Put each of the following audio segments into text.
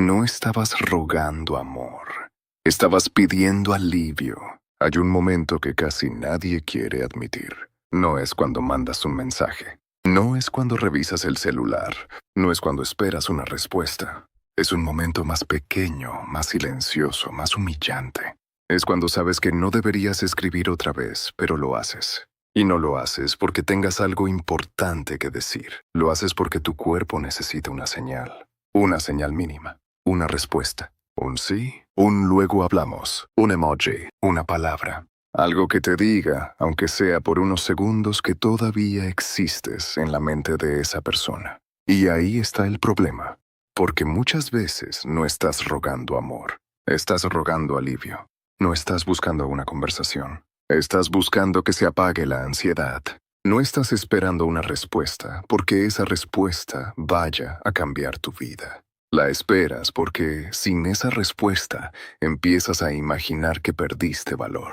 No estabas rogando amor. Estabas pidiendo alivio. Hay un momento que casi nadie quiere admitir. No es cuando mandas un mensaje. No es cuando revisas el celular. No es cuando esperas una respuesta. Es un momento más pequeño, más silencioso, más humillante. Es cuando sabes que no deberías escribir otra vez, pero lo haces. Y no lo haces porque tengas algo importante que decir. Lo haces porque tu cuerpo necesita una señal mínima, una respuesta, un sí, un luego hablamos, un emoji, una palabra. Algo que te diga, aunque sea por unos segundos, que todavía existes en la mente de esa persona. Y ahí está el problema, porque muchas veces no estás rogando amor, estás rogando alivio. No estás buscando una conversación. Estás buscando que se apague la ansiedad. No estás esperando una respuesta porque esa respuesta vaya a cambiar tu vida. La esperas porque, sin esa respuesta, empiezas a imaginar que perdiste valor,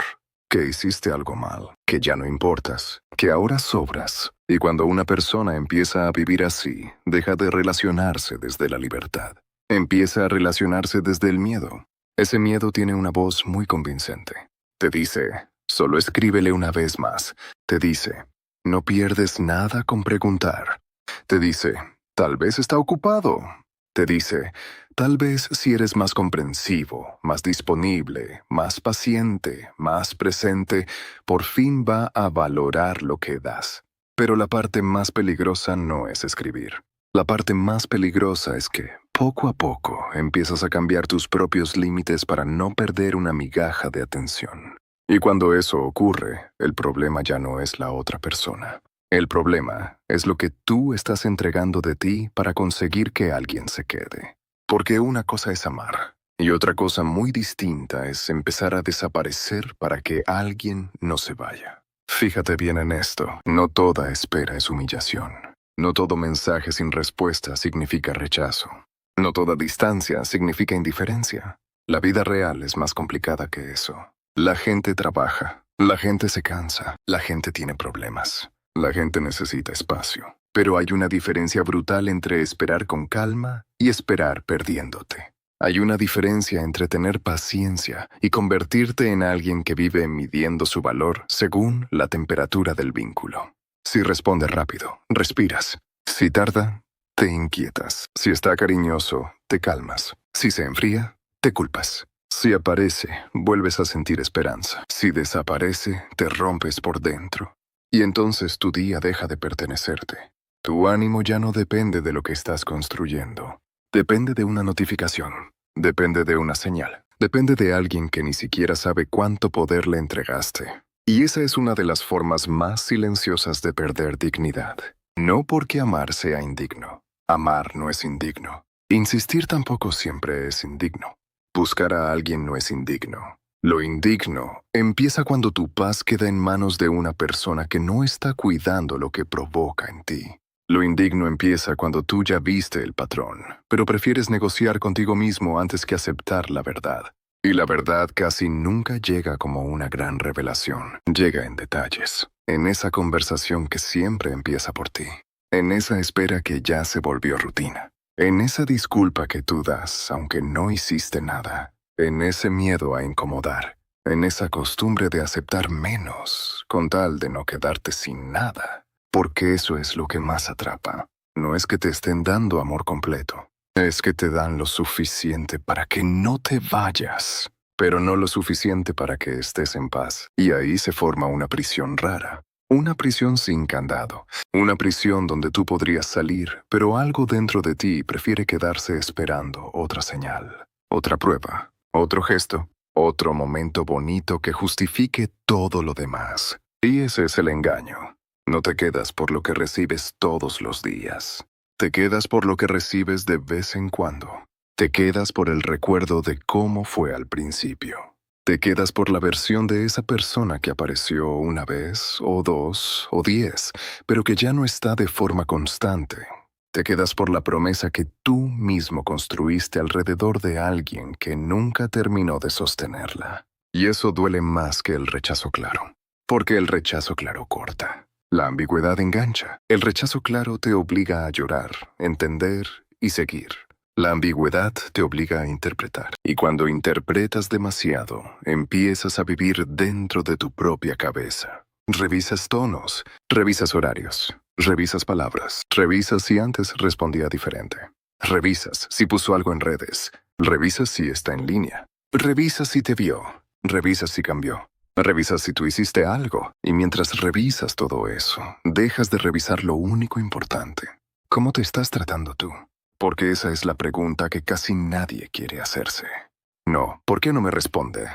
que hiciste algo mal, que ya no importas, que ahora sobras. Y cuando una persona empieza a vivir así, deja de relacionarse desde la libertad. Empieza a relacionarse desde el miedo. Ese miedo tiene una voz muy convincente. Te dice, solo escríbele una vez más. Te dice, no pierdes nada con preguntar. Te dice, tal vez está ocupado. Te dice, tal vez si eres más comprensivo, más disponible, más paciente, más presente, por fin va a valorar lo que das. Pero la parte más peligrosa no es escribir. La parte más peligrosa es que, poco a poco, empiezas a cambiar tus propios límites para no perder una migaja de atención. Y cuando eso ocurre, el problema ya no es la otra persona. El problema es lo que tú estás entregando de ti para conseguir que alguien se quede. Porque una cosa es amar, y otra cosa muy distinta es empezar a desaparecer para que alguien no se vaya. Fíjate bien en esto, no toda espera es humillación. No todo mensaje sin respuesta significa rechazo. No toda distancia significa indiferencia. La vida real es más complicada que eso. La gente trabaja, la gente se cansa, la gente tiene problemas, la gente necesita espacio. Pero hay una diferencia brutal entre esperar con calma y esperar perdiéndote. Hay una diferencia entre tener paciencia y convertirte en alguien que vive midiendo su valor según la temperatura del vínculo. Si responde rápido, respiras. Si tarda, te inquietas. Si está cariñoso, te calmas. Si se enfría, te culpas. Si aparece, vuelves a sentir esperanza. Si desaparece, te rompes por dentro. Y entonces tu día deja de pertenecerte. Tu ánimo ya no depende de lo que estás construyendo. Depende de una notificación. Depende de una señal. Depende de alguien que ni siquiera sabe cuánto poder le entregaste. Y esa es una de las formas más silenciosas de perder dignidad. No porque amar sea indigno. Amar no es indigno. Insistir tampoco siempre es indigno. Buscar a alguien no es indigno. Lo indigno empieza cuando tu paz queda en manos de una persona que no está cuidando lo que provoca en ti. Lo indigno empieza cuando tú ya viste el patrón, pero prefieres negociar contigo mismo antes que aceptar la verdad. Y la verdad casi nunca llega como una gran revelación. Llega en detalles, en esa conversación que siempre empieza por ti, en esa espera que ya se volvió rutina, en esa disculpa que tú das aunque no hiciste nada, en ese miedo a incomodar, en esa costumbre de aceptar menos con tal de no quedarte sin nada. Porque eso es lo que más atrapa. No es que te estén dando amor completo. Es que te dan lo suficiente para que no te vayas, pero no lo suficiente para que estés en paz. Y ahí se forma una prisión rara. Una prisión sin candado. Una prisión donde tú podrías salir, pero algo dentro de ti prefiere quedarse esperando otra señal, otra prueba, otro gesto, otro momento bonito que justifique todo lo demás. Y ese es el engaño. No te quedas por lo que recibes todos los días. Te quedas por lo que recibes de vez en cuando. Te quedas por el recuerdo de cómo fue al principio. Te quedas por la versión de esa persona que apareció una vez, o dos, o 10, pero que ya no está de forma constante. Te quedas por la promesa que tú mismo construiste alrededor de alguien que nunca terminó de sostenerla. Y eso duele más que el rechazo claro, porque el rechazo claro corta. La ambigüedad engancha. El rechazo claro te obliga a llorar, entender y seguir. La ambigüedad te obliga a interpretar. Y cuando interpretas demasiado, empiezas a vivir dentro de tu propia cabeza. Revisas tonos, revisas horarios, revisas palabras, revisas si antes respondía diferente. Revisas si puso algo en redes, revisas si está en línea, revisas si te vio, revisas si cambió, revisas si tú hiciste algo. Y mientras revisas todo eso, dejas de revisar lo único importante. ¿Cómo te estás tratando tú? Porque esa es la pregunta que casi nadie quiere hacerse. No, ¿por qué no me responde?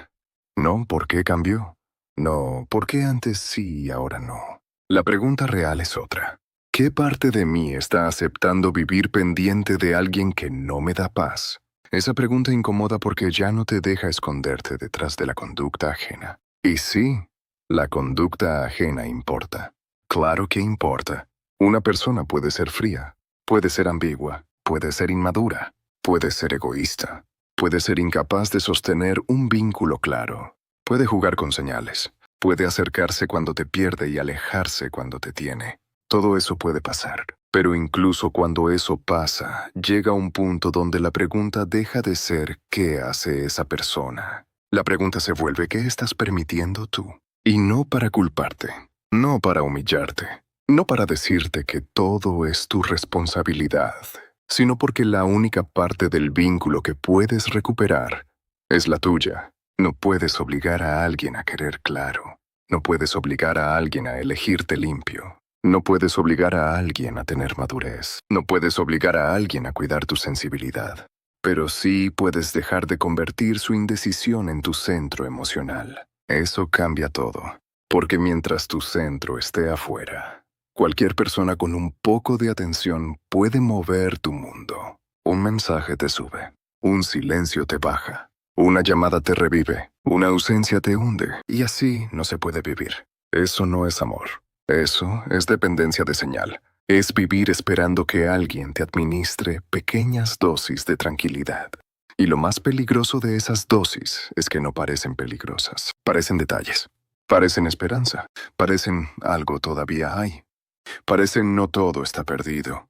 No, ¿por qué cambió? No, ¿por qué antes sí y ahora no? La pregunta real es otra. ¿Qué parte de mí está aceptando vivir pendiente de alguien que no me da paz? Esa pregunta incomoda porque ya no te deja esconderte detrás de la conducta ajena. Y sí, la conducta ajena importa. Claro que importa. Una persona puede ser fría, puede ser ambigua, puede ser inmadura, puede ser egoísta, puede ser incapaz de sostener un vínculo claro, puede jugar con señales, puede acercarse cuando te pierde y alejarse cuando te tiene. Todo eso puede pasar, pero incluso cuando eso pasa, llega un punto donde la pregunta deja de ser ¿qué hace esa persona? La pregunta se vuelve ¿qué estás permitiendo tú? Y no para culparte, no para humillarte, no para decirte que todo es tu responsabilidad, sino porque la única parte del vínculo que puedes recuperar es la tuya. No puedes obligar a alguien a querer claro. No puedes obligar a alguien a elegirte limpio. No puedes obligar a alguien a tener madurez. No puedes obligar a alguien a cuidar tu sensibilidad. Pero sí puedes dejar de convertir su indecisión en tu centro emocional. Eso cambia todo. Porque mientras tu centro esté afuera, cualquier persona con un poco de atención puede mover tu mundo. Un mensaje te sube, un silencio te baja, una llamada te revive, una ausencia te hunde, y así no se puede vivir. Eso no es amor. Eso es dependencia de señal. Es vivir esperando que alguien te administre pequeñas dosis de tranquilidad. Y lo más peligroso de esas dosis es que no parecen peligrosas. Parecen detalles. Parecen esperanza. Parecen algo todavía hay. Parecen no todo está perdido.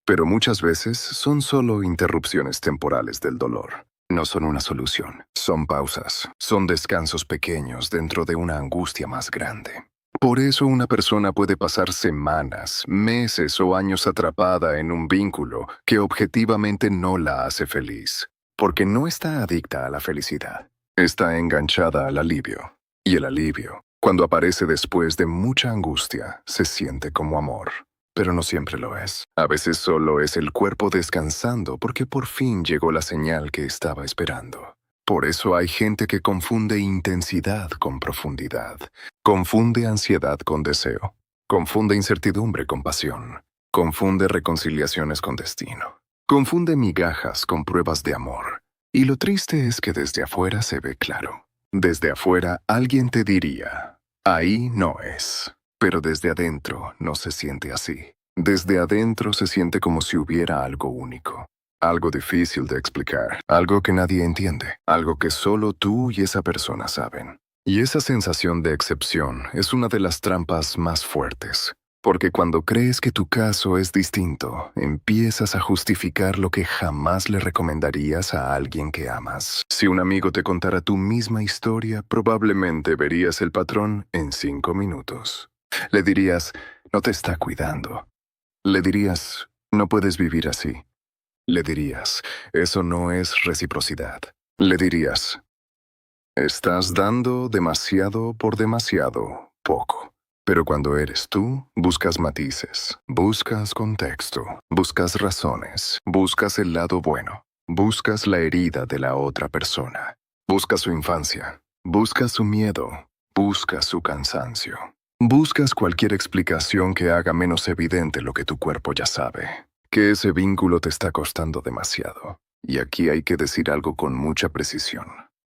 Pero muchas veces son solo interrupciones temporales del dolor. No son una solución. Son pausas. Son descansos pequeños dentro de una angustia más grande. Por eso una persona puede pasar semanas, meses o años atrapada en un vínculo que objetivamente no la hace feliz. Porque no está adicta a la felicidad. Está enganchada al alivio. Y el alivio, cuando aparece después de mucha angustia, se siente como amor. Pero no siempre lo es. A veces solo es el cuerpo descansando porque por fin llegó la señal que estaba esperando. Por eso hay gente que confunde intensidad con profundidad. Confunde ansiedad con deseo. Confunde incertidumbre con pasión. Confunde reconciliaciones con destino. Confunde migajas con pruebas de amor. Y lo triste es que desde afuera se ve claro. Desde afuera alguien te diría, ahí no es. Pero desde adentro no se siente así. Desde adentro se siente como si hubiera algo único. Algo difícil de explicar, algo que nadie entiende, algo que solo tú y esa persona saben. Y esa sensación de excepción es una de las trampas más fuertes, porque cuando crees que tu caso es distinto, empiezas a justificar lo que jamás le recomendarías a alguien que amas. Si un amigo te contara tu misma historia, probablemente verías el patrón en 5 minutos. Le dirías, no te está cuidando. Le dirías, no puedes vivir así. Le dirías, eso no es reciprocidad. Le dirías, estás dando demasiado por demasiado poco. Pero cuando eres tú, buscas matices, buscas contexto, buscas razones, buscas el lado bueno, buscas la herida de la otra persona, buscas su infancia, buscas su miedo, buscas su cansancio. Buscas cualquier explicación que haga menos evidente lo que tu cuerpo ya sabe. Que ese vínculo te está costando demasiado. Y aquí hay que decir algo con mucha precisión.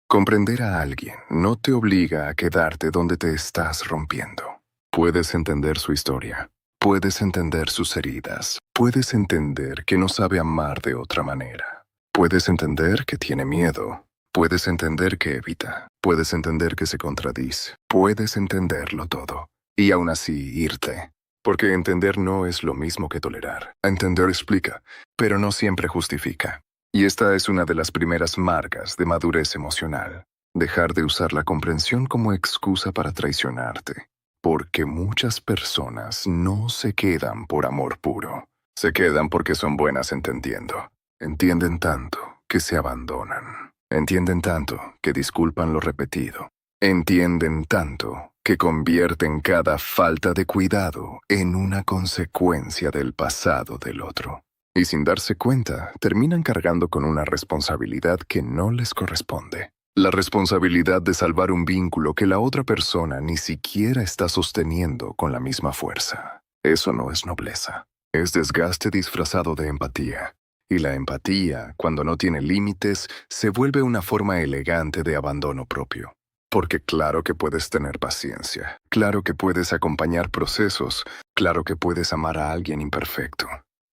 Comprender a alguien no te obliga a quedarte donde te estás rompiendo. Puedes entender su historia. Puedes entender sus heridas. Puedes entender que no sabe amar de otra manera. Puedes entender que tiene miedo. Puedes entender que evita. Puedes entender que se contradice. Puedes entenderlo todo. Y aún así irte. Porque entender no es lo mismo que tolerar. Entender explica, pero no siempre justifica. Y esta es una de las primeras marcas de madurez emocional. Dejar de usar la comprensión como excusa para traicionarte. Porque muchas personas no se quedan por amor puro. Se quedan porque son buenas entendiendo. Entienden tanto que se abandonan. Entienden tanto que disculpan lo repetido. Entienden tanto que convierten cada falta de cuidado en una consecuencia del pasado del otro. Y sin darse cuenta, terminan cargando con una responsabilidad que no les corresponde. La responsabilidad de salvar un vínculo que la otra persona ni siquiera está sosteniendo con la misma fuerza. Eso no es nobleza. Es desgaste disfrazado de empatía. Y la empatía, cuando no tiene límites, se vuelve una forma elegante de abandono propio. Porque claro que puedes tener paciencia, claro que puedes acompañar procesos, claro que puedes amar a alguien imperfecto.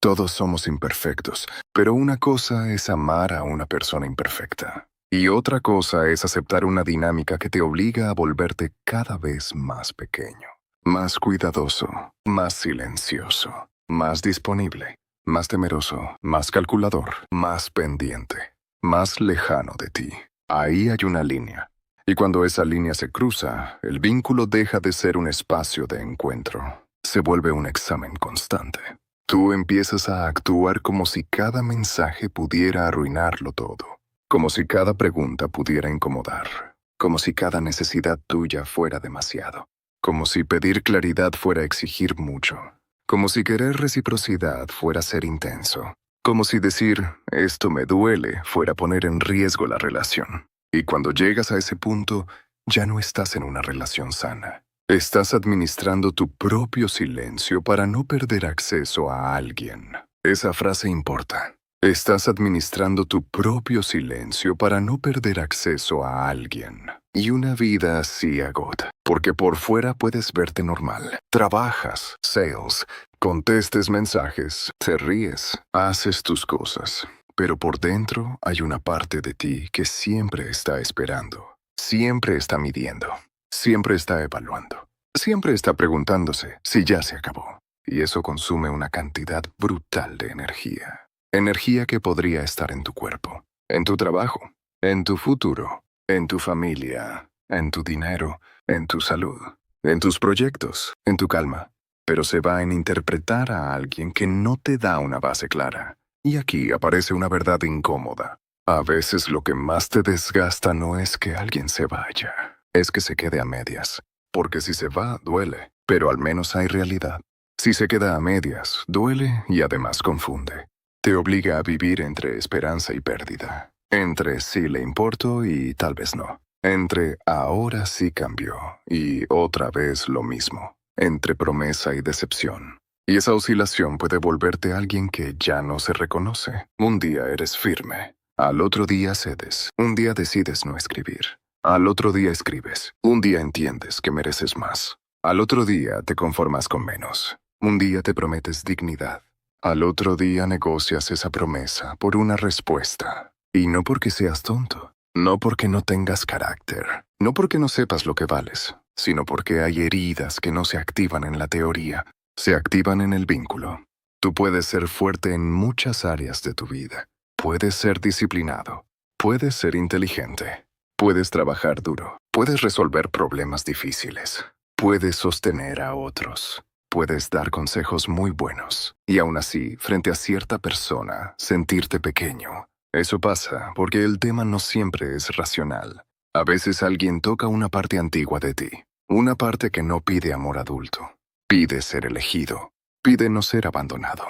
Todos somos imperfectos, pero una cosa es amar a una persona imperfecta. Y otra cosa es aceptar una dinámica que te obliga a volverte cada vez más pequeño, más cuidadoso, más silencioso, más disponible, más temeroso, más calculador, más pendiente, más lejano de ti. Ahí hay una línea. Y cuando esa línea se cruza, el vínculo deja de ser un espacio de encuentro. Se vuelve un examen constante. Tú empiezas a actuar como si cada mensaje pudiera arruinarlo todo. Como si cada pregunta pudiera incomodar. Como si cada necesidad tuya fuera demasiado. Como si pedir claridad fuera exigir mucho. Como si querer reciprocidad fuera ser intenso. Como si decir, esto me duele, fuera poner en riesgo la relación. Y cuando llegas a ese punto, ya no estás en una relación sana. Estás administrando tu propio silencio para no perder acceso a alguien. Esa frase importa. Estás administrando tu propio silencio para no perder acceso a alguien. Y una vida así agota, porque por fuera puedes verte normal. Trabajas, sales, contestes mensajes, te ríes, haces tus cosas. Pero por dentro hay una parte de ti que siempre está esperando, siempre está midiendo, siempre está evaluando, siempre está preguntándose si ya se acabó. Y eso consume una cantidad brutal de energía. Energía que podría estar en tu cuerpo, en tu trabajo, en tu futuro, en tu familia, en tu dinero, en tu salud, en tus proyectos, en tu calma. Pero se va en interpretar a alguien que no te da una base clara. Y aquí aparece una verdad incómoda. A veces lo que más te desgasta no es que alguien se vaya, es que se quede a medias. Porque si se va, duele, pero al menos hay realidad. Si se queda a medias, duele y además confunde. Te obliga a vivir entre esperanza y pérdida. Entre sí le importo y tal vez no. Entre ahora sí cambió y otra vez lo mismo. Entre promesa y decepción. Y esa oscilación puede volverte alguien que ya no se reconoce. Un día eres firme. Al otro día cedes. Un día decides no escribir. Al otro día escribes. Un día entiendes que mereces más. Al otro día te conformas con menos. Un día te prometes dignidad. Al otro día negocias esa promesa por una respuesta. Y no porque seas tonto. No porque no tengas carácter. No porque no sepas lo que vales. Sino porque hay heridas que no se activan en la teoría. Se activan en el vínculo. Tú puedes ser fuerte en muchas áreas de tu vida. Puedes ser disciplinado. Puedes ser inteligente. Puedes trabajar duro. Puedes resolver problemas difíciles. Puedes sostener a otros. Puedes dar consejos muy buenos. Y aún así, frente a cierta persona, sentirte pequeño. Eso pasa porque el tema no siempre es racional. A veces alguien toca una parte antigua de ti. Una parte que no pide amor adulto. Pide ser elegido. Pide no ser abandonado.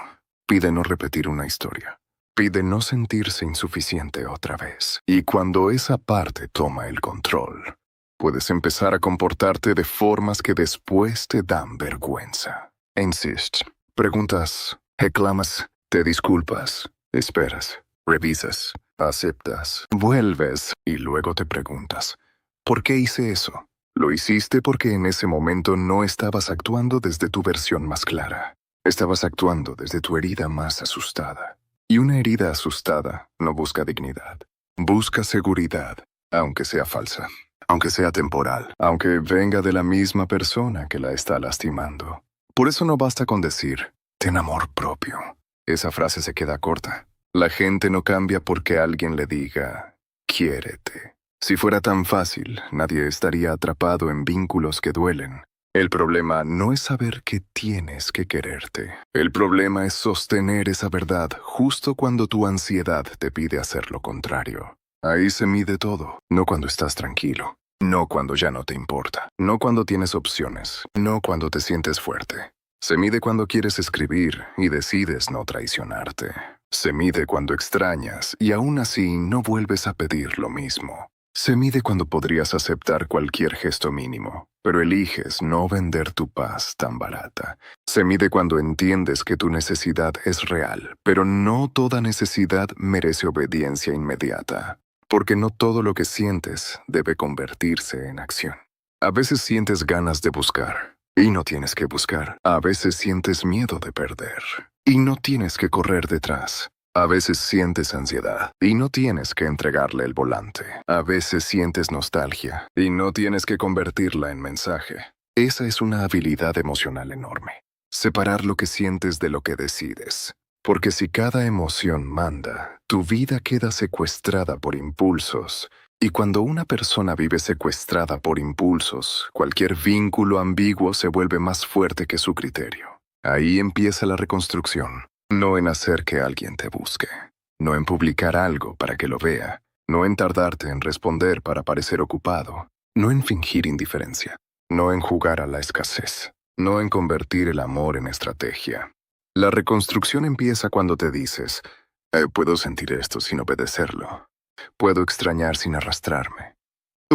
Pide no repetir una historia. Pide no sentirse insuficiente otra vez. Y cuando esa parte toma el control, puedes empezar a comportarte de formas que después te dan vergüenza. Insistes, preguntas, reclamas, te disculpas, esperas, revisas, aceptas, vuelves y luego te preguntas, ¿por qué hice eso? Lo hiciste porque en ese momento no estabas actuando desde tu versión más clara. Estabas actuando desde tu herida más asustada. Y una herida asustada no busca dignidad. Busca seguridad, aunque sea falsa, aunque sea temporal, aunque venga de la misma persona que la está lastimando. Por eso no basta con decir, ten amor propio. Esa frase se queda corta. La gente no cambia porque alguien le diga, quiérete. Si fuera tan fácil, nadie estaría atrapado en vínculos que duelen. El problema no es saber que tienes que quererte. El problema es sostener esa verdad justo cuando tu ansiedad te pide hacer lo contrario. Ahí se mide todo, no cuando estás tranquilo, no cuando ya no te importa, no cuando tienes opciones, no cuando te sientes fuerte. Se mide cuando quieres escribir y decides no traicionarte. Se mide cuando extrañas y aún así no vuelves a pedir lo mismo. Se mide cuando podrías aceptar cualquier gesto mínimo, pero eliges no vender tu paz tan barata. Se mide cuando entiendes que tu necesidad es real, pero no toda necesidad merece obediencia inmediata, porque no todo lo que sientes debe convertirse en acción. A veces sientes ganas de buscar, y no tienes que buscar. A veces sientes miedo de perder, y no tienes que correr detrás. A veces sientes ansiedad y no tienes que entregarle el volante. A veces sientes nostalgia y no tienes que convertirla en mensaje. Esa es una habilidad emocional enorme. Separar lo que sientes de lo que decides. Porque si cada emoción manda, tu vida queda secuestrada por impulsos. Y cuando una persona vive secuestrada por impulsos, cualquier vínculo ambiguo se vuelve más fuerte que su criterio. Ahí empieza la reconstrucción. No en hacer que alguien te busque, no en publicar algo para que lo vea, no en tardarte en responder para parecer ocupado, no en fingir indiferencia, no en jugar a la escasez, no en convertir el amor en estrategia. La reconstrucción empieza cuando te dices, puedo sentir esto sin obedecerlo, puedo extrañar sin arrastrarme,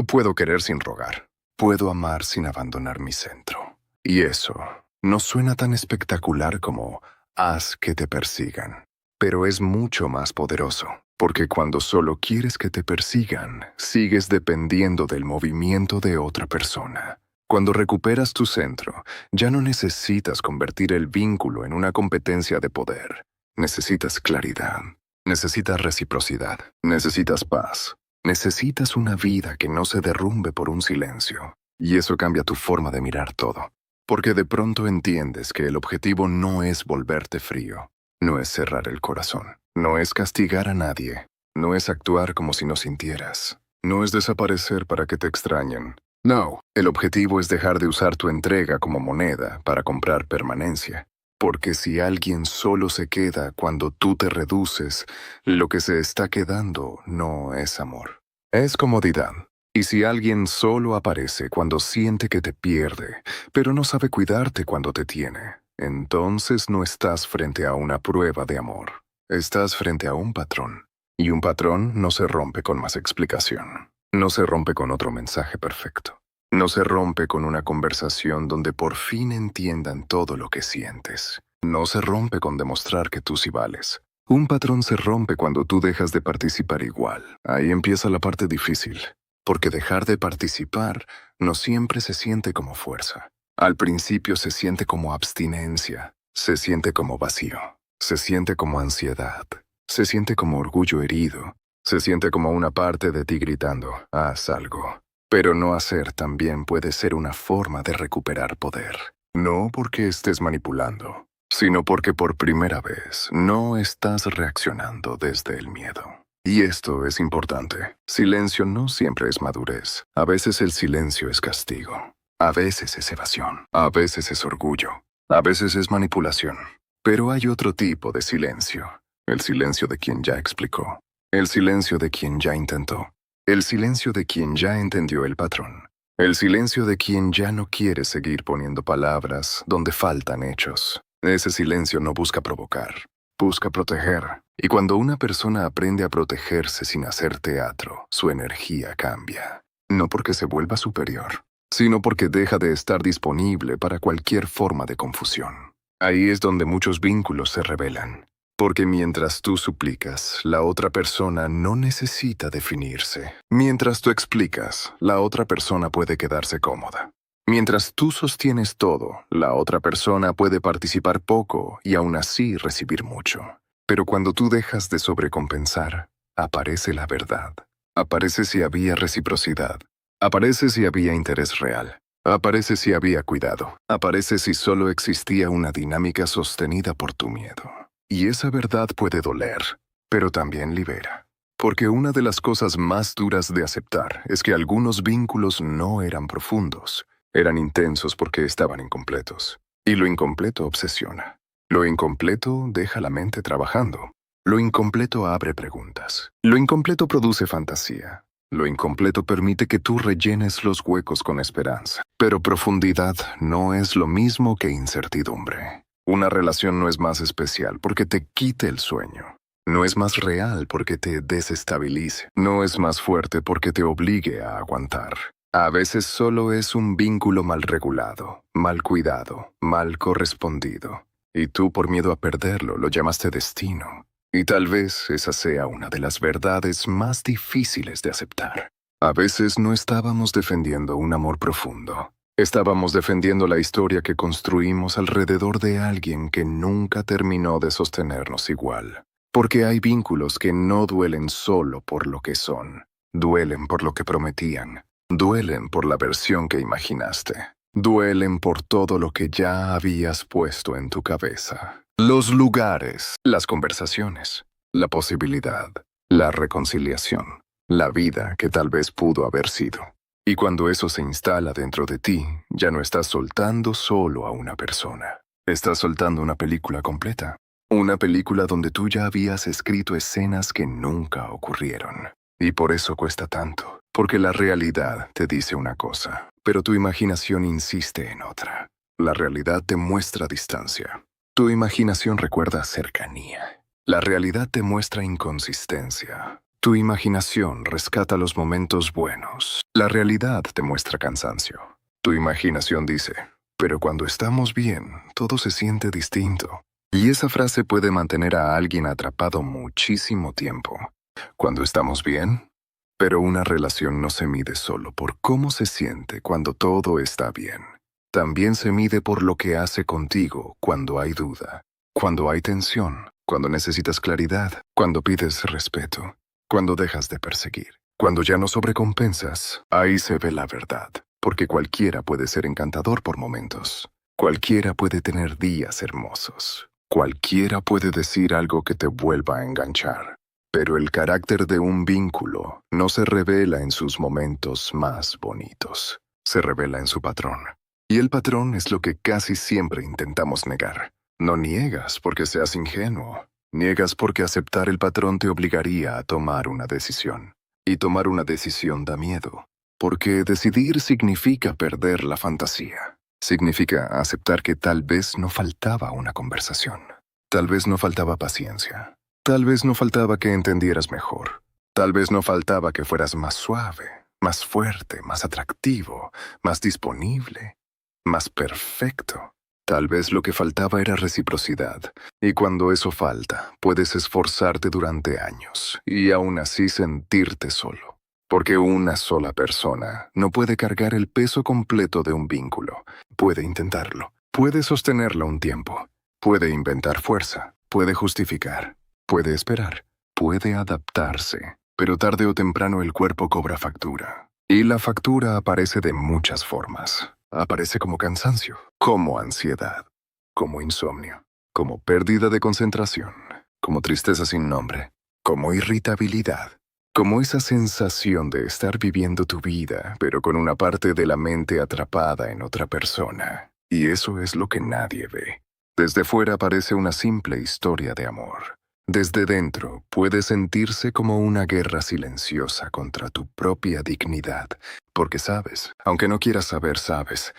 puedo querer sin rogar, puedo amar sin abandonar mi centro. Y eso no suena tan espectacular como haz que te persigan. Pero es mucho más poderoso, porque cuando solo quieres que te persigan, sigues dependiendo del movimiento de otra persona. Cuando recuperas tu centro, ya no necesitas convertir el vínculo en una competencia de poder. Necesitas claridad, necesitas reciprocidad, necesitas paz, necesitas una vida que no se derrumbe por un silencio. Y eso cambia tu forma de mirar todo. Porque de pronto entiendes que el objetivo no es volverte frío, no es cerrar el corazón, no es castigar a nadie, no es actuar como si no sintieras, no es desaparecer para que te extrañen. No, el objetivo es dejar de usar tu entrega como moneda para comprar permanencia. Porque si alguien solo se queda cuando tú te reduces, lo que se está quedando no es amor, es comodidad. Y si alguien solo aparece cuando siente que te pierde, pero no sabe cuidarte cuando te tiene, entonces no estás frente a una prueba de amor. Estás frente a un patrón. Y un patrón no se rompe con más explicación. No se rompe con otro mensaje perfecto. No se rompe con una conversación donde por fin entiendan todo lo que sientes. No se rompe con demostrar que tú sí vales. Un patrón se rompe cuando tú dejas de participar igual. Ahí empieza la parte difícil. Porque dejar de participar no siempre se siente como fuerza. Al principio se siente como abstinencia, se siente como vacío, se siente como ansiedad, se siente como orgullo herido, se siente como una parte de ti gritando, haz algo. Pero no hacer también puede ser una forma de recuperar poder. No porque estés manipulando, sino porque por primera vez no estás reaccionando desde el miedo. Y esto es importante. Silencio no siempre es madurez. A veces el silencio es castigo. A veces es evasión. A veces es orgullo. A veces es manipulación. Pero hay otro tipo de silencio. El silencio de quien ya explicó. El silencio de quien ya intentó. El silencio de quien ya entendió el patrón. El silencio de quien ya no quiere seguir poniendo palabras donde faltan hechos. Ese silencio no busca provocar. Busca proteger. Y cuando una persona aprende a protegerse sin hacer teatro, su energía cambia. No porque se vuelva superior, sino porque deja de estar disponible para cualquier forma de confusión. Ahí es donde muchos vínculos se revelan. Porque mientras tú suplicas, la otra persona no necesita definirse. Mientras tú explicas, la otra persona puede quedarse cómoda. Mientras tú sostienes todo, la otra persona puede participar poco y aún así recibir mucho. Pero cuando tú dejas de sobrecompensar, aparece la verdad. Aparece si había reciprocidad. Aparece si había interés real. Aparece si había cuidado. Aparece si solo existía una dinámica sostenida por tu miedo. Y esa verdad puede doler. pero también libera. Porque una de las cosas más duras de aceptar es que algunos vínculos no eran profundos, eran intensos porque estaban incompletos. Y lo incompleto obsesiona. Lo incompleto deja la mente trabajando. Lo incompleto abre preguntas. Lo incompleto produce fantasía. Lo incompleto permite que tú rellenes los huecos con esperanza. Pero profundidad no es lo mismo que incertidumbre. Una relación no es más especial porque te quite el sueño. No es más real porque te desestabilice. No es más fuerte porque te obligue a aguantar. A veces solo es un vínculo mal regulado, mal cuidado, mal correspondido. Y tú, por miedo a perderlo, lo llamaste destino. Y tal vez esa sea una de las verdades más difíciles de aceptar. A veces no estábamos defendiendo un amor profundo. Estábamos defendiendo la historia que construimos alrededor de alguien que nunca terminó de sostenernos igual. Porque hay vínculos que no duelen solo por lo que son. Duelen por lo que prometían. Duelen por la versión que imaginaste. Duelen por todo lo que ya habías puesto en tu cabeza. Los lugares, las conversaciones, la posibilidad, la reconciliación, la vida que tal vez pudo haber sido. Y cuando eso se instala dentro de ti, ya no estás soltando solo a una persona. Estás soltando una película completa. Una película donde tú ya habías escrito escenas que nunca ocurrieron. Y por eso cuesta tanto. Porque la realidad te dice una cosa, pero tu imaginación insiste en otra. La realidad te muestra distancia. Tu imaginación recuerda cercanía. La realidad te muestra inconsistencia. Tu imaginación rescata los momentos buenos. La realidad te muestra cansancio. Tu imaginación dice, pero cuando estamos bien, todo se siente distinto. Y esa frase puede mantener a alguien atrapado muchísimo tiempo. Cuando estamos bien, pero una relación no se mide solo por cómo se siente cuando todo está bien. También se mide por lo que hace contigo cuando hay duda, cuando hay tensión, cuando necesitas claridad, cuando pides respeto, cuando dejas de perseguir, cuando ya no sobrecompensas. Ahí se ve la verdad, porque cualquiera puede ser encantador por momentos. Cualquiera puede tener días hermosos. Cualquiera puede decir algo que te vuelva a enganchar. Pero el carácter de un vínculo no se revela en sus momentos más bonitos. Se revela en su patrón. Y el patrón es lo que casi siempre intentamos negar. No niegas porque seas ingenuo. Niegas porque aceptar el patrón te obligaría a tomar una decisión. Y tomar una decisión da miedo. Porque decidir significa perder la fantasía. Significa aceptar que tal vez no faltaba una conversación. Tal vez no faltaba paciencia. Tal vez no faltaba que entendieras mejor. Tal vez no faltaba que fueras más suave, más fuerte, más atractivo, más disponible, más perfecto. Tal vez lo que faltaba era reciprocidad. Y cuando eso falta, puedes esforzarte durante años y aún así sentirte solo. Porque una sola persona no puede cargar el peso completo de un vínculo. Puede intentarlo. Puede sostenerlo un tiempo. Puede inventar fuerza. Puede justificar. Puede esperar, puede adaptarse, pero tarde o temprano el cuerpo cobra factura. Y la factura aparece de muchas formas. Aparece como cansancio, como ansiedad, como insomnio, como pérdida de concentración, como tristeza sin nombre, como irritabilidad, como esa sensación de estar viviendo tu vida, pero con una parte de la mente atrapada en otra persona. Y eso es lo que nadie ve. Desde fuera parece una simple historia de amor. Desde dentro puede sentirse como una guerra silenciosa contra tu propia dignidad, porque sabes, aunque no quieras saber, sabes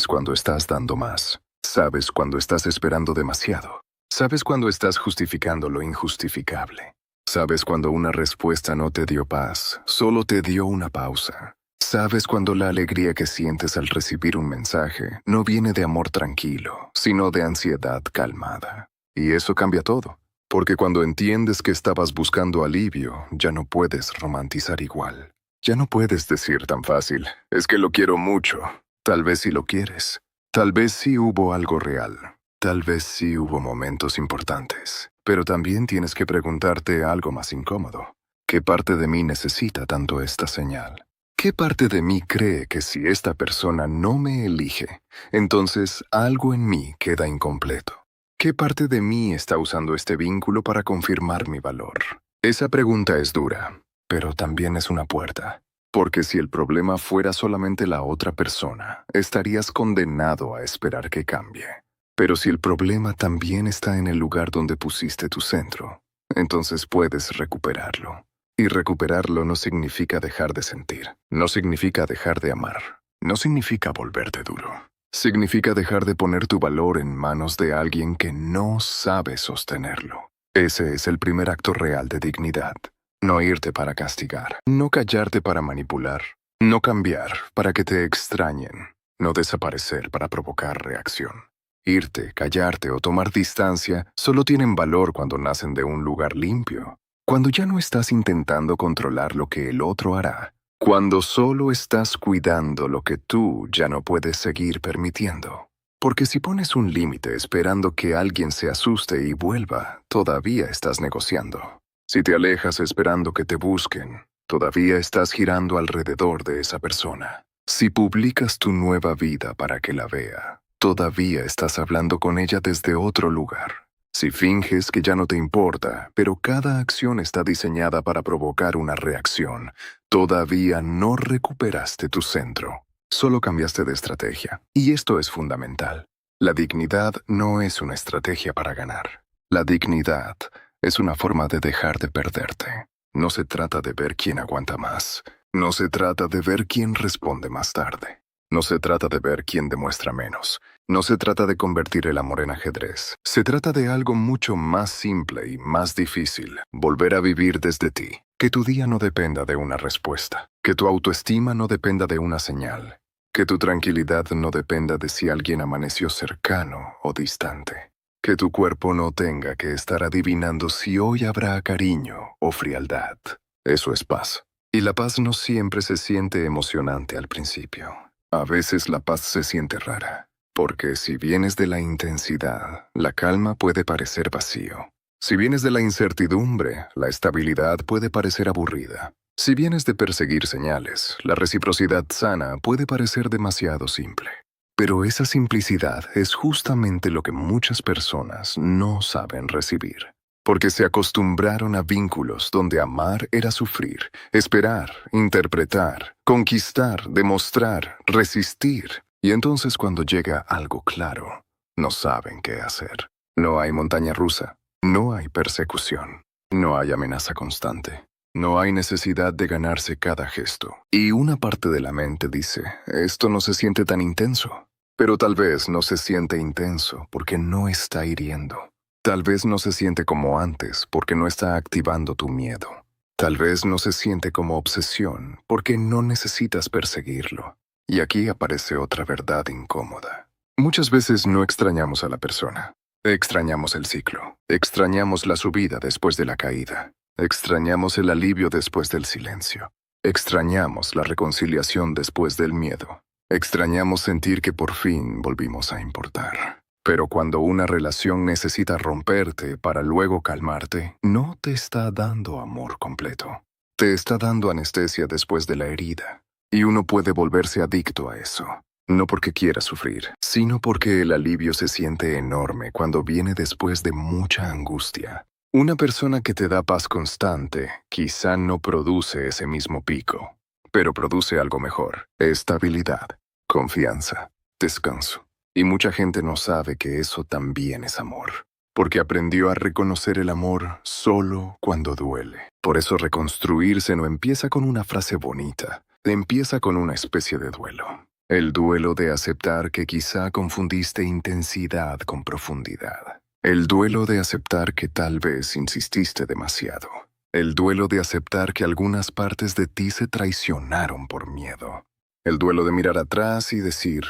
cuando estás dando más, sabes cuando estás esperando demasiado, sabes cuando estás justificando lo injustificable, sabes cuando una respuesta no te dio paz, solo te dio una pausa, sabes cuando la alegría que sientes al recibir un mensaje no viene de amor tranquilo, sino de ansiedad calmada. Y eso cambia todo. Porque cuando entiendes que estabas buscando alivio, ya no puedes romantizar igual. Ya no puedes decir tan fácil, es que lo quiero mucho. Tal vez sí lo quieres. Tal vez sí hubo algo real. Tal vez sí hubo momentos importantes. Pero también tienes que preguntarte algo más incómodo. ¿Qué parte de mí necesita tanto esta señal? ¿Qué parte de mí cree que si esta persona no me elige, entonces algo en mí queda incompleto? ¿Qué parte de mí está usando este vínculo para confirmar mi valor? Esa pregunta es dura, pero también es una puerta. Porque si el problema fuera solamente la otra persona, estarías condenado a esperar que cambie. Pero si el problema también está en el lugar donde pusiste tu centro, entonces puedes recuperarlo. Y recuperarlo no significa dejar de sentir, no significa dejar de amar, no significa volverte duro. Significa dejar de poner tu valor en manos de alguien que no sabe sostenerlo. Ese es el primer acto real de dignidad. No irte para castigar, no callarte para manipular, no cambiar para que te extrañen, no desaparecer para provocar reacción. Irte, callarte o tomar distancia solo tienen valor cuando nacen de un lugar limpio, cuando ya no estás intentando controlar lo que el otro hará, cuando solo estás cuidando lo que tú ya no puedes seguir permitiendo. Porque si pones un límite esperando que alguien se asuste y vuelva, todavía estás negociando. Si te alejas esperando que te busquen, todavía estás girando alrededor de esa persona. Si publicas tu nueva vida para que la vea, todavía estás hablando con ella desde otro lugar. Si finges que ya no te importa, pero cada acción está diseñada para provocar una reacción, todavía no recuperaste tu centro. Solo cambiaste de estrategia. Y esto es fundamental. La dignidad no es una estrategia para ganar. La dignidad es una forma de dejar de perderte. No se trata de ver quién aguanta más. No se trata de ver quién responde más tarde. No se trata de ver quién demuestra menos. No se trata de convertir el amor en ajedrez. Se trata de algo mucho más simple y más difícil. Volver a vivir desde ti. Que tu día no dependa de una respuesta. Que tu autoestima no dependa de una señal. Que tu tranquilidad no dependa de si alguien amaneció cercano o distante. Que tu cuerpo no tenga que estar adivinando si hoy habrá cariño o frialdad. Eso es paz. Y la paz no siempre se siente emocionante al principio. A veces la paz se siente rara. Porque si vienes de la intensidad, la calma puede parecer vacío. Si vienes de la incertidumbre, la estabilidad puede parecer aburrida. Si vienes de perseguir señales, la reciprocidad sana puede parecer demasiado simple. Pero esa simplicidad es justamente lo que muchas personas no saben recibir. Porque se acostumbraron a vínculos donde amar era sufrir, esperar, interpretar, conquistar, demostrar, resistir. Y entonces cuando llega algo claro, no saben qué hacer. No hay montaña rusa, no hay persecución, no hay amenaza constante. No hay necesidad de ganarse cada gesto. Y una parte de la mente dice, esto no se siente tan intenso. Pero tal vez no se siente intenso porque no está hiriendo. Tal vez no se siente como antes porque no está activando tu miedo. Tal vez no se siente como obsesión porque no necesitas perseguirlo. Y aquí aparece otra verdad incómoda. Muchas veces no extrañamos a la persona. Extrañamos el ciclo. Extrañamos la subida después de la caída. Extrañamos el alivio después del silencio. Extrañamos la reconciliación después del miedo. Extrañamos sentir que por fin volvimos a importar. Pero cuando una relación necesita romperte para luego calmarte, no te está dando amor completo. Te está dando anestesia después de la herida. Y uno puede volverse adicto a eso. No porque quiera sufrir, sino porque el alivio se siente enorme cuando viene después de mucha angustia. Una persona que te da paz constante quizá no produce ese mismo pico, pero produce algo mejor: estabilidad, confianza, descanso. Y mucha gente no sabe que eso también es amor, porque aprendió a reconocer el amor solo cuando duele. Por eso reconstruirse no empieza con una frase bonita, empieza con una especie de duelo. El duelo de aceptar que quizá confundiste intensidad con profundidad. El duelo de aceptar que tal vez insististe demasiado. El duelo de aceptar que algunas partes de ti se traicionaron por miedo. El duelo de mirar atrás y decir,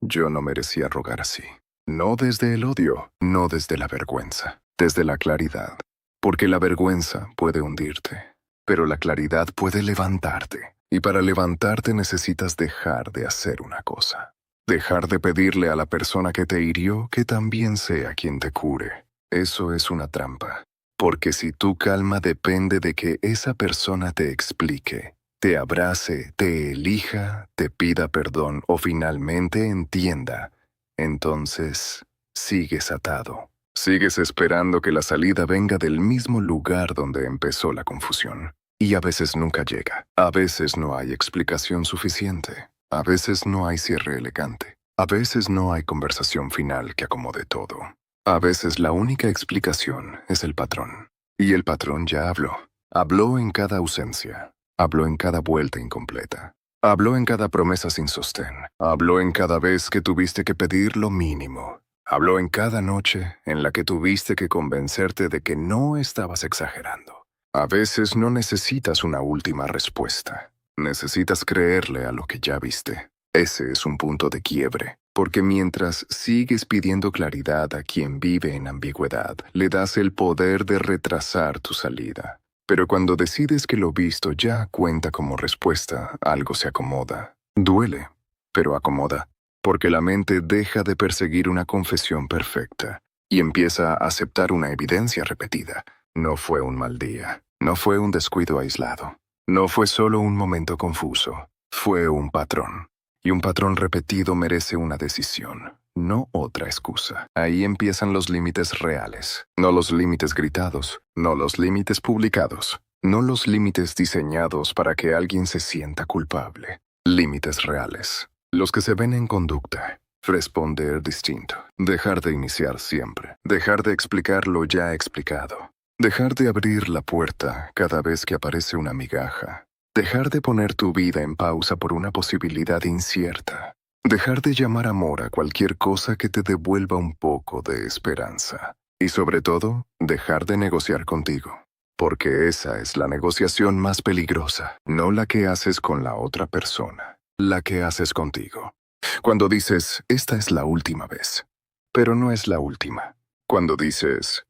yo no merecía rogar así. No desde el odio, no desde la vergüenza, desde la claridad. Porque la vergüenza puede hundirte, pero la claridad puede levantarte. Y para levantarte necesitas dejar de hacer una cosa. Dejar de pedirle a la persona que te hirió que también sea quien te cure. Eso es una trampa. Porque si tu calma depende de que esa persona te explique, te abrace, te elija, te pida perdón o finalmente entienda, entonces sigues atado. Sigues esperando que la salida venga del mismo lugar donde empezó la confusión. Y a veces nunca llega. A veces no hay explicación suficiente. A veces no hay cierre elegante. A veces no hay conversación final que acomode todo. A veces la única explicación es el patrón. Y el patrón ya habló. Habló en cada ausencia. Habló en cada vuelta incompleta. Habló en cada promesa sin sostén. Habló en cada vez que tuviste que pedir lo mínimo. Habló en cada noche en la que tuviste que convencerte de que no estabas exagerando. A veces no necesitas una última respuesta. Necesitas creerle a lo que ya viste. Ese es un punto de quiebre, porque mientras sigues pidiendo claridad a quien vive en ambigüedad, le das el poder de retrasar tu salida. Pero cuando decides que lo visto ya cuenta como respuesta, algo se acomoda. Duele, pero acomoda, porque la mente deja de perseguir una confesión perfecta y empieza a aceptar una evidencia repetida. No fue un mal día, no fue un descuido aislado, no fue solo un momento confuso, fue un patrón. Y un patrón repetido merece una decisión, no otra excusa. Ahí empiezan los límites reales, no los límites gritados, no los límites publicados, no los límites diseñados para que alguien se sienta culpable. Límites reales, los que se ven en conducta. Responder distinto, dejar de iniciar siempre, dejar de explicar lo ya explicado, dejar de abrir la puerta cada vez que aparece una migaja. Dejar de poner tu vida en pausa por una posibilidad incierta. Dejar de llamar amor a cualquier cosa que te devuelva un poco de esperanza. Y sobre todo, dejar de negociar contigo. Porque esa es la negociación más peligrosa, no la que haces con la otra persona, la que haces contigo. Cuando dices, esta es la última vez, pero no es la última. Cuando dices,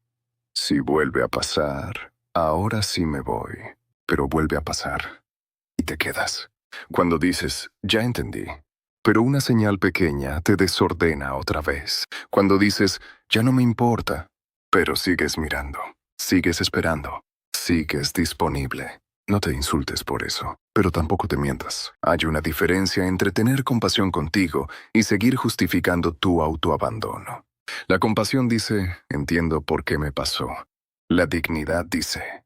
si vuelve a pasar, ahora sí me voy, pero vuelve a pasar. Y te quedas. Cuando dices, ya entendí, pero una señal pequeña te desordena otra vez. Cuando dices, ya no me importa, pero sigues mirando, sigues esperando, sigues disponible. No te insultes por eso, pero tampoco te mientas. Hay una diferencia entre tener compasión contigo y seguir justificando tu autoabandono. La compasión dice, entiendo por qué me pasó. La dignidad dice,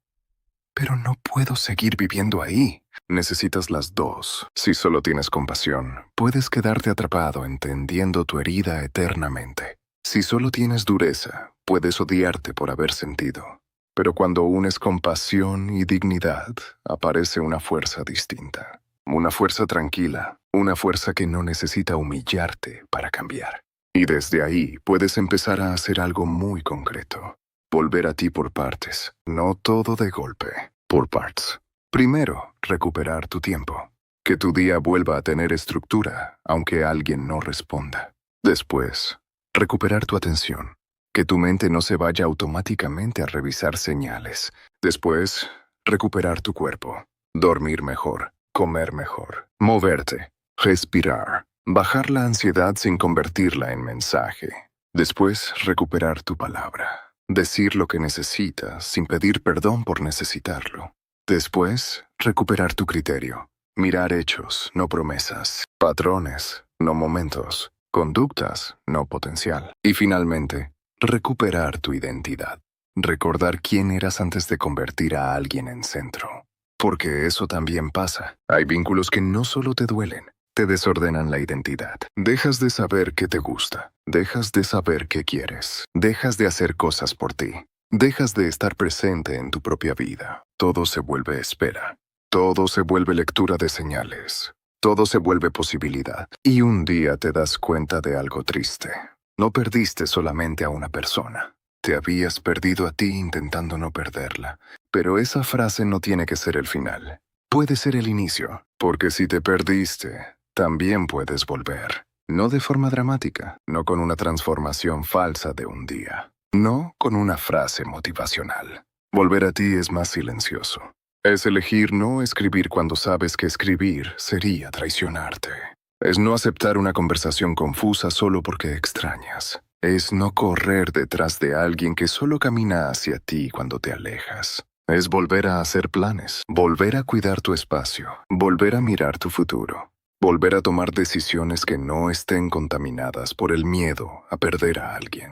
pero no puedo seguir viviendo ahí. Necesitas las dos. Si solo tienes compasión, puedes quedarte atrapado entendiendo tu herida eternamente. Si solo tienes dureza, puedes odiarte por haber sentido. Pero cuando unes compasión y dignidad, aparece una fuerza distinta. Una fuerza tranquila, una fuerza que no necesita humillarte para cambiar. Y desde ahí puedes empezar a hacer algo muy concreto. Volver a ti por partes, no todo de golpe, por partes. Primero, recuperar tu tiempo. Que tu día vuelva a tener estructura, aunque alguien no responda. Después, recuperar tu atención. Que tu mente no se vaya automáticamente a revisar señales. Después, recuperar tu cuerpo. Dormir mejor, comer mejor, moverte, respirar. Bajar la ansiedad sin convertirla en mensaje. Después, recuperar tu palabra. Decir lo que necesitas sin pedir perdón por necesitarlo. Después, recuperar tu criterio. Mirar hechos, no promesas. Patrones, no momentos. Conductas, no potencial. Y finalmente, recuperar tu identidad. Recordar quién eras antes de convertir a alguien en centro. Porque eso también pasa. Hay vínculos que no solo te duelen, te desordenan la identidad. Dejas de saber qué te gusta. Dejas de saber qué quieres. Dejas de hacer cosas por ti. Dejas de estar presente en tu propia vida. Todo se vuelve espera. Todo se vuelve lectura de señales. Todo se vuelve posibilidad. Y un día te das cuenta de algo triste. No perdiste solamente a una persona. Te habías perdido a ti intentando no perderla. Pero esa frase no tiene que ser el final. Puede ser el inicio. Porque si te perdiste, también puedes volver. No de forma dramática. No con una transformación falsa de un día. No con una frase motivacional. Volver a ti es más silencioso. Es elegir no escribir cuando sabes que escribir sería traicionarte. Es no aceptar una conversación confusa solo porque extrañas. Es no correr detrás de alguien que solo camina hacia ti cuando te alejas. Es volver a hacer planes, volver a cuidar tu espacio, volver a mirar tu futuro. Volver a tomar decisiones que no estén contaminadas por el miedo a perder a alguien.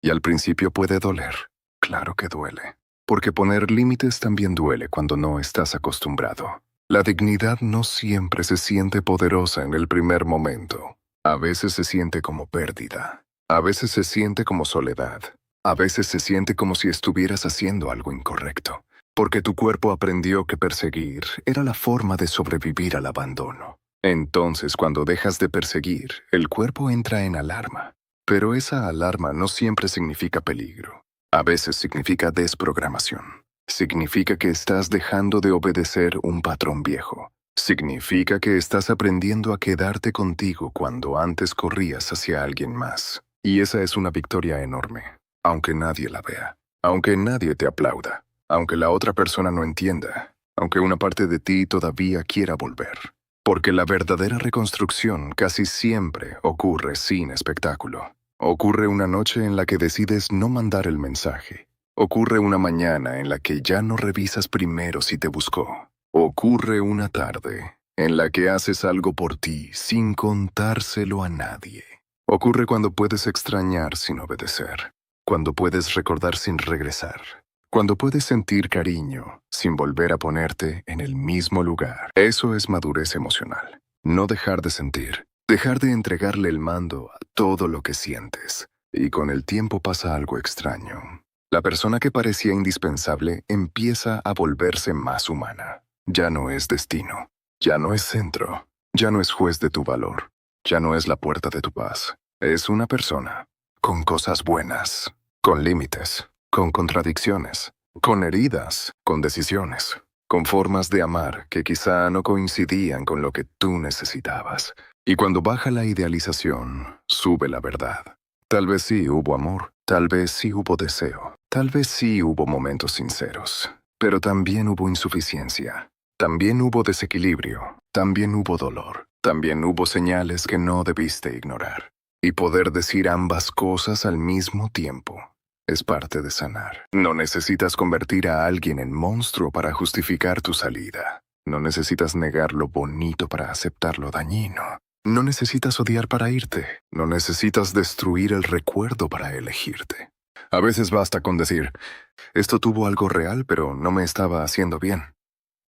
Y al principio puede doler. Claro que duele. Porque poner límites también duele cuando no estás acostumbrado. La dignidad no siempre se siente poderosa en el primer momento. A veces se siente como pérdida. A veces se siente como soledad. A veces se siente como si estuvieras haciendo algo incorrecto. Porque tu cuerpo aprendió que perseguir era la forma de sobrevivir al abandono. Entonces, cuando dejas de perseguir, el cuerpo entra en alarma. Pero esa alarma no siempre significa peligro. A veces significa desprogramación. Significa que estás dejando de obedecer un patrón viejo. Significa que estás aprendiendo a quedarte contigo cuando antes corrías hacia alguien más. Y esa es una victoria enorme, aunque nadie la vea, aunque nadie te aplauda, aunque la otra persona no entienda, aunque una parte de ti todavía quiera volver. Porque la verdadera reconstrucción casi siempre ocurre sin espectáculo. Ocurre una noche en la que decides no mandar el mensaje. Ocurre una mañana en la que ya no revisas primero si te buscó. Ocurre una tarde en la que haces algo por ti sin contárselo a nadie. Ocurre cuando puedes extrañar sin obedecer. Cuando puedes recordar sin regresar. Cuando puedes sentir cariño sin volver a ponerte en el mismo lugar. Eso es madurez emocional. No dejar de sentir. Dejar de entregarle el mando a todo lo que sientes. Y con el tiempo pasa algo extraño. La persona que parecía indispensable empieza a volverse más humana. Ya no es destino. Ya no es centro. Ya no es juez de tu valor. Ya no es la puerta de tu paz. Es una persona. Con cosas buenas. Con límites. Con contradicciones. Con heridas. Con decisiones. Con formas de amar que quizá no coincidían con lo que tú necesitabas. Y cuando baja la idealización, sube la verdad. Tal vez sí hubo amor, tal vez sí hubo deseo, tal vez sí hubo momentos sinceros, pero también hubo insuficiencia, también hubo desequilibrio, también hubo dolor, también hubo señales que no debiste ignorar. Y poder decir ambas cosas al mismo tiempo es parte de sanar. No necesitas convertir a alguien en monstruo para justificar tu salida. No necesitas negar lo bonito para aceptar lo dañino. No necesitas odiar para irte. No necesitas destruir el recuerdo para elegirte. A veces basta con decir, esto tuvo algo real, pero no me estaba haciendo bien.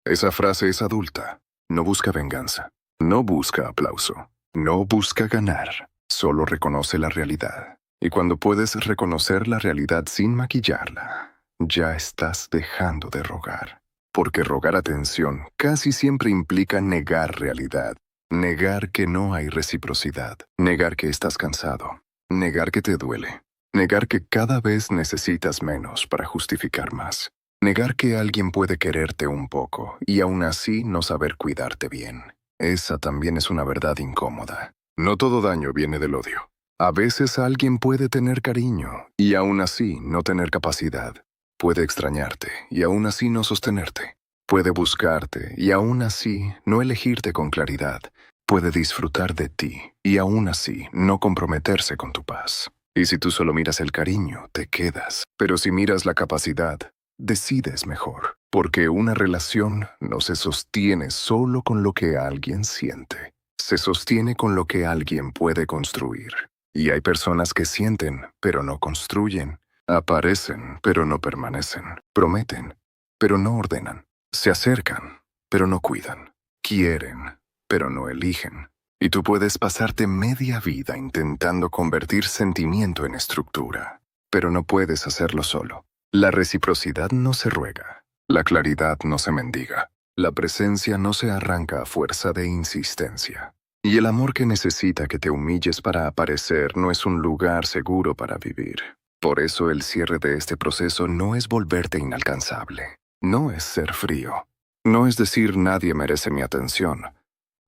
Esa frase es adulta. No busca venganza. No busca aplauso. No busca ganar. Solo reconoce la realidad. Y cuando puedes reconocer la realidad sin maquillarla, ya estás dejando de rogar. Porque rogar atención casi siempre implica negar realidad. Negar que no hay reciprocidad. Negar que estás cansado. Negar que te duele. Negar que cada vez necesitas menos para justificar más. Negar que alguien puede quererte un poco y aún así no saber cuidarte bien. Esa también es una verdad incómoda. No todo daño viene del odio. A veces alguien puede tener cariño y aún así no tener capacidad. Puede extrañarte y aún así no sostenerte. Puede buscarte y aún así no elegirte con claridad. Puede disfrutar de ti y aún así no comprometerse con tu paz. Y si tú solo miras el cariño, te quedas. Pero si miras la capacidad, decides mejor. Porque una relación no se sostiene solo con lo que alguien siente. Se sostiene con lo que alguien puede construir. Y hay personas que sienten, pero no construyen. Aparecen, pero no permanecen. Prometen, pero no ordenan. Se acercan, pero no cuidan. Quieren, pero no eligen. Y tú puedes pasarte media vida intentando convertir sentimiento en estructura, pero no puedes hacerlo solo. La reciprocidad no se ruega. La claridad no se mendiga. La presencia no se arranca a fuerza de insistencia. Y el amor que necesita que te humilles para aparecer no es un lugar seguro para vivir. Por eso el cierre de este proceso no es volverte inalcanzable. No es ser frío. No es decir nadie merece mi atención.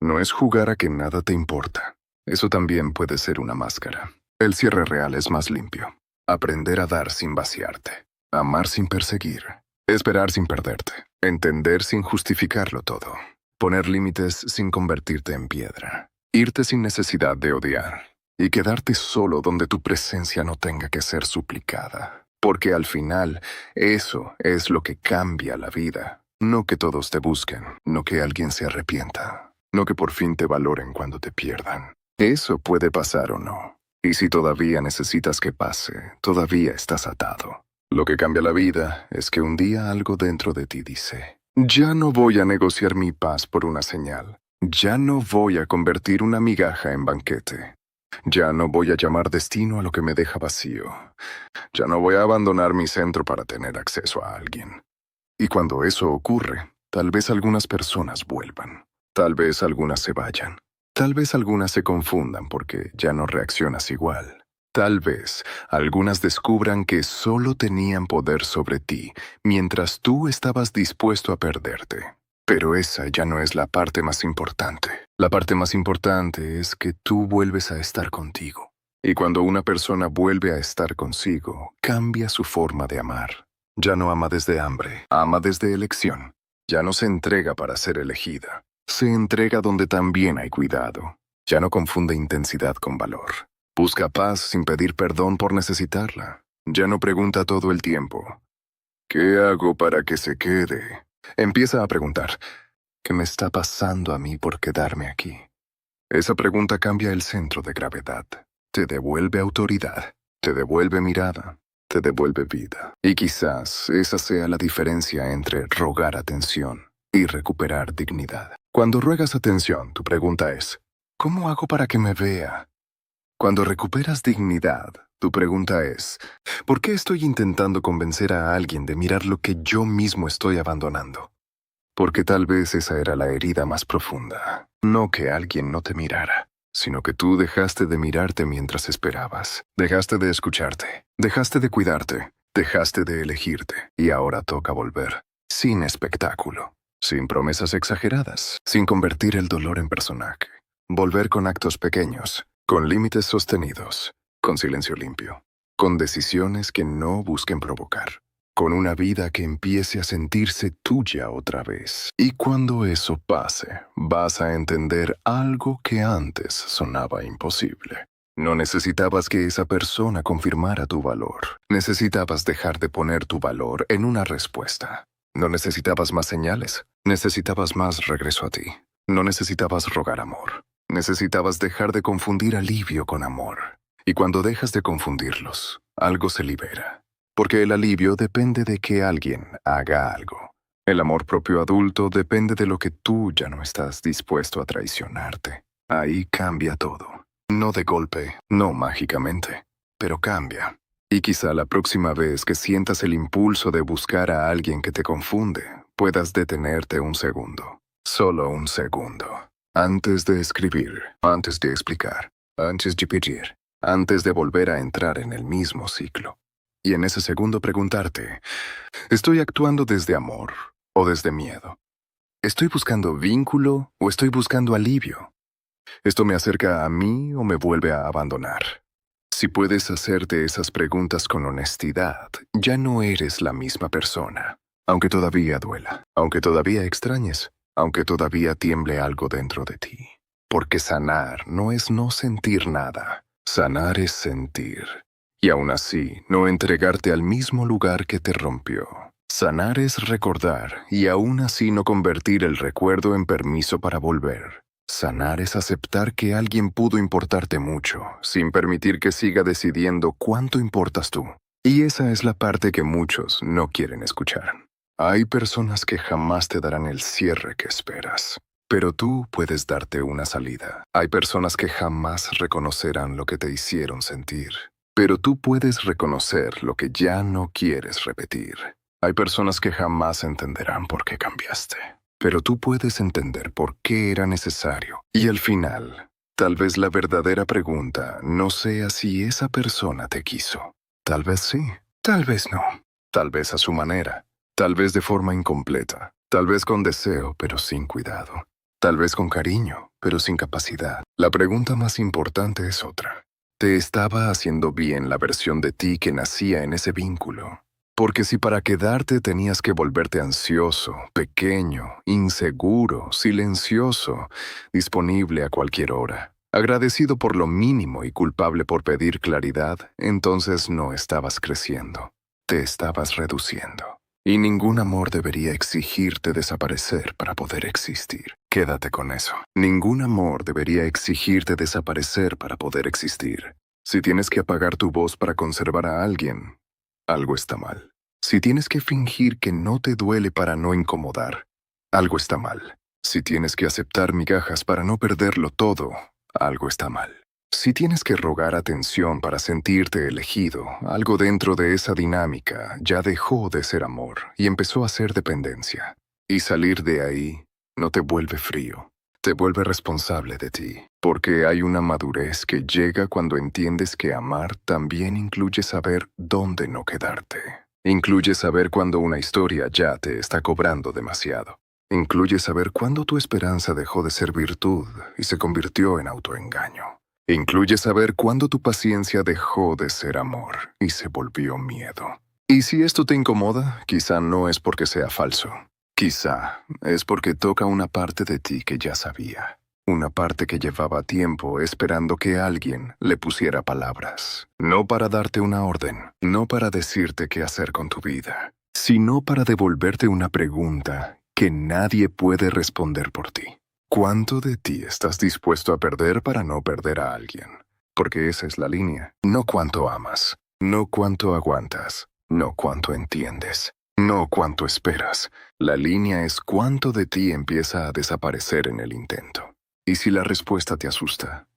No es jugar a que nada te importa. Eso también puede ser una máscara. El cierre real es más limpio. Aprender a dar sin vaciarte. Amar sin perseguir. Esperar sin perderte. Entender sin justificarlo todo. Poner límites sin convertirte en piedra. Irte sin necesidad de odiar. Y quedarte solo donde tu presencia no tenga que ser suplicada. Porque al final, eso es lo que cambia la vida. No que todos te busquen, no que alguien se arrepienta, no que por fin te valoren cuando te pierdan. Eso puede pasar o no. Y si todavía necesitas que pase, todavía estás atado. Lo que cambia la vida es que un día algo dentro de ti dice, ya no voy a negociar mi paz por una señal. Ya no voy a convertir una migaja en banquete. Ya no voy a llamar destino a lo que me deja vacío. Ya no voy a abandonar mi centro para tener acceso a alguien. Y cuando eso ocurre, tal vez algunas personas vuelvan. Tal vez algunas se vayan. Tal vez algunas se confundan porque ya no reaccionas igual. Tal vez algunas descubran que solo tenían poder sobre ti mientras tú estabas dispuesto a perderte. Pero esa ya no es la parte más importante. La parte más importante es que tú vuelves a estar contigo. Y cuando una persona vuelve a estar consigo, cambia su forma de amar. Ya no ama desde hambre, ama desde elección. Ya no se entrega para ser elegida. Se entrega donde también hay cuidado. Ya no confunde intensidad con valor. Busca paz sin pedir perdón por necesitarla. Ya no pregunta todo el tiempo, ¿qué hago para que se quede? Empieza a preguntar, ¿qué me está pasando a mí por quedarme aquí? Esa pregunta cambia el centro de gravedad. Te devuelve autoridad, te devuelve mirada, te devuelve vida. Y quizás esa sea la diferencia entre rogar atención y recuperar dignidad. Cuando ruegas atención, tu pregunta es, ¿cómo hago para que me vea? Cuando recuperas dignidad, tu pregunta es, ¿por qué estoy intentando convencer a alguien de mirar lo que yo mismo estoy abandonando? Porque tal vez esa era la herida más profunda. No que alguien no te mirara, sino que tú dejaste de mirarte mientras esperabas. Dejaste de escucharte, dejaste de cuidarte, dejaste de elegirte. Y ahora toca volver, sin espectáculo, sin promesas exageradas, sin convertir el dolor en personaje. Volver con actos pequeños, con límites sostenidos, con silencio limpio, con decisiones que no busquen provocar, con una vida que empiece a sentirse tuya otra vez. Y cuando eso pase, vas a entender algo que antes sonaba imposible. No necesitabas que esa persona confirmara tu valor. Necesitabas dejar de poner tu valor en una respuesta. No necesitabas más señales. Necesitabas más regreso a ti. No necesitabas rogar amor. Necesitabas dejar de confundir alivio con amor. Y cuando dejas de confundirlos, algo se libera. Porque el alivio depende de que alguien haga algo. El amor propio adulto depende de lo que tú ya no estás dispuesto a traicionarte. Ahí cambia todo. No de golpe, no mágicamente, pero cambia. Y quizá la próxima vez que sientas el impulso de buscar a alguien que te confunde, puedas detenerte un segundo. Solo un segundo. Antes de escribir, antes de explicar, antes de pedir, antes de volver a entrar en el mismo ciclo. Y en ese segundo preguntarte, ¿estoy actuando desde amor o desde miedo? ¿Estoy buscando vínculo o estoy buscando alivio? ¿Esto me acerca a mí o me vuelve a abandonar? Si puedes hacerte esas preguntas con honestidad, ya no eres la misma persona. Aunque todavía duela, aunque todavía extrañes, aunque todavía tiemble algo dentro de ti. Porque sanar no es no sentir nada. Sanar es sentir. Y aún así, no entregarte al mismo lugar que te rompió. Sanar es recordar y aún así no convertir el recuerdo en permiso para volver. Sanar es aceptar que alguien pudo importarte mucho, sin permitir que siga decidiendo cuánto importas tú. Y esa es la parte que muchos no quieren escuchar. Hay personas que jamás te darán el cierre que esperas, pero tú puedes darte una salida. Hay personas que jamás reconocerán lo que te hicieron sentir, pero tú puedes reconocer lo que ya no quieres repetir. Hay personas que jamás entenderán por qué cambiaste, pero tú puedes entender por qué era necesario. Y al final, tal vez la verdadera pregunta no sea si esa persona te quiso. Tal vez sí, tal vez no. Tal vez a su manera. Tal vez de forma incompleta, tal vez con deseo, pero sin cuidado. Tal vez con cariño, pero sin capacidad. La pregunta más importante es otra. ¿Te estaba haciendo bien la versión de ti que nacía en ese vínculo? Porque si para quedarte tenías que volverte ansioso, pequeño, inseguro, silencioso, disponible a cualquier hora, agradecido por lo mínimo y culpable por pedir claridad, entonces no estabas creciendo, te estabas reduciendo. Y ningún amor debería exigirte desaparecer para poder existir. Quédate con eso. Ningún amor debería exigirte desaparecer para poder existir. Si tienes que apagar tu voz para conservar a alguien, algo está mal. Si tienes que fingir que no te duele para no incomodar, algo está mal. Si tienes que aceptar migajas para no perderlo todo, algo está mal. Si tienes que rogar atención para sentirte elegido, algo dentro de esa dinámica ya dejó de ser amor y empezó a ser dependencia. Y salir de ahí no te vuelve frío, te vuelve responsable de ti, porque hay una madurez que llega cuando entiendes que amar también incluye saber dónde no quedarte. Incluye saber cuando una historia ya te está cobrando demasiado. Incluye saber cuándo tu esperanza dejó de ser virtud y se convirtió en autoengaño. Incluye saber cuándo tu paciencia dejó de ser amor y se volvió miedo. Y si esto te incomoda, quizá no es porque sea falso. Quizá es porque toca una parte de ti que ya sabía. Una parte que llevaba tiempo esperando que alguien le pusiera palabras. No para darte una orden, no para decirte qué hacer con tu vida, sino para devolverte una pregunta que nadie puede responder por ti. ¿Cuánto de ti estás dispuesto a perder para no perder a alguien? Porque esa es la línea. No cuánto amas, no cuánto aguantas, no cuánto entiendes, no cuánto esperas. La línea es cuánto de ti empieza a desaparecer en el intento. Y si la respuesta te asusta,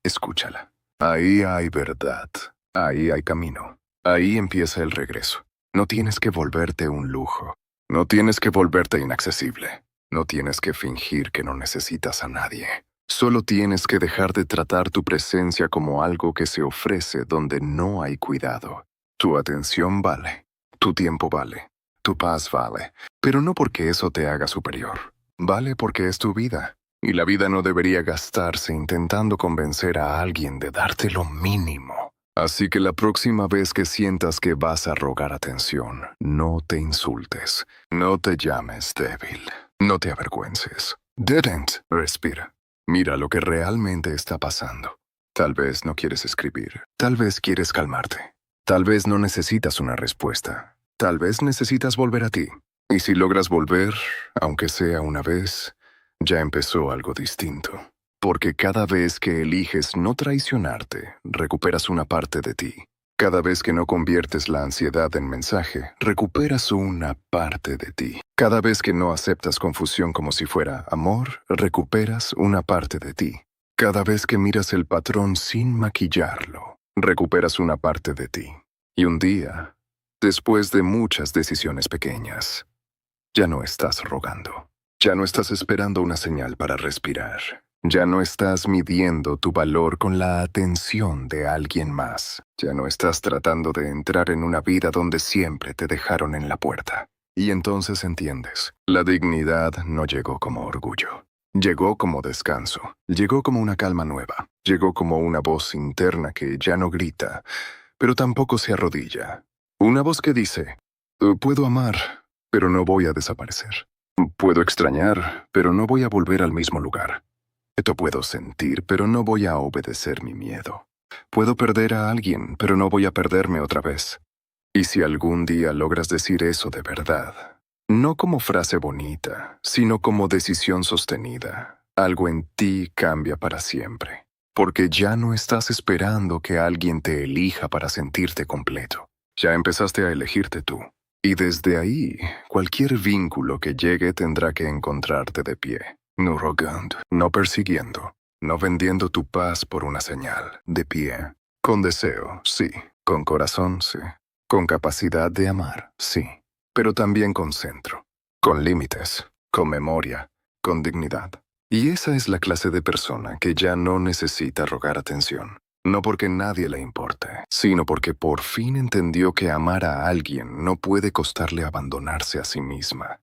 escúchala. Ahí hay verdad, ahí hay camino, ahí empieza el regreso. No tienes que volverte un lujo. No tienes que volverte inaccesible. No tienes que fingir que no necesitas a nadie. Solo tienes que dejar de tratar tu presencia como algo que se ofrece donde no hay cuidado. Tu atención vale, tu tiempo vale, tu paz vale, pero no porque eso te haga superior. Vale porque es tu vida, y la vida no debería gastarse intentando convencer a alguien de darte lo mínimo. Así que la próxima vez que sientas que vas a rogar atención, no te insultes, no te llames débil, no te avergüences. Respira. Mira lo que realmente está pasando. Tal vez no quieres escribir, tal vez quieres calmarte, tal vez no necesitas una respuesta, tal vez necesitas volver a ti. Y si logras volver, aunque sea una vez, ya empezó algo distinto. Porque cada vez que eliges no traicionarte, recuperas una parte de ti. Cada vez que no conviertes la ansiedad en mensaje, recuperas una parte de ti. Cada vez que no aceptas confusión como si fuera amor, recuperas una parte de ti. Cada vez que miras el patrón sin maquillarlo, recuperas una parte de ti. Y un día, después de muchas decisiones pequeñas, ya no estás rogando. Ya no estás esperando una señal para respirar. Ya no estás midiendo tu valor con la atención de alguien más. Ya no estás tratando de entrar en una vida donde siempre te dejaron en la puerta. Y entonces entiendes, la dignidad no llegó como orgullo. Llegó como descanso. Llegó como una calma nueva. Llegó como una voz interna que ya no grita, pero tampoco se arrodilla. Una voz que dice, puedo amar, pero no voy a desaparecer. Puedo extrañar, pero no voy a volver al mismo lugar. Esto puedo sentir, pero no voy a obedecer mi miedo. Puedo perder a alguien, pero no voy a perderme otra vez. Y si algún día logras decir eso de verdad, no como frase bonita, sino como decisión sostenida, algo en ti cambia para siempre. Porque ya no estás esperando que alguien te elija para sentirte completo. Ya empezaste a elegirte tú. Y desde ahí, cualquier vínculo que llegue tendrá que encontrarte de pie. No rogando, no persiguiendo, no vendiendo tu paz por una señal, de pie. Con deseo, sí. Con corazón, sí. Con capacidad de amar, sí. Pero también con centro. Con límites, con memoria, con dignidad. Y esa es la clase de persona que ya no necesita rogar atención. No porque nadie le importe, sino porque por fin entendió que amar a alguien no puede costarle abandonarse a sí misma.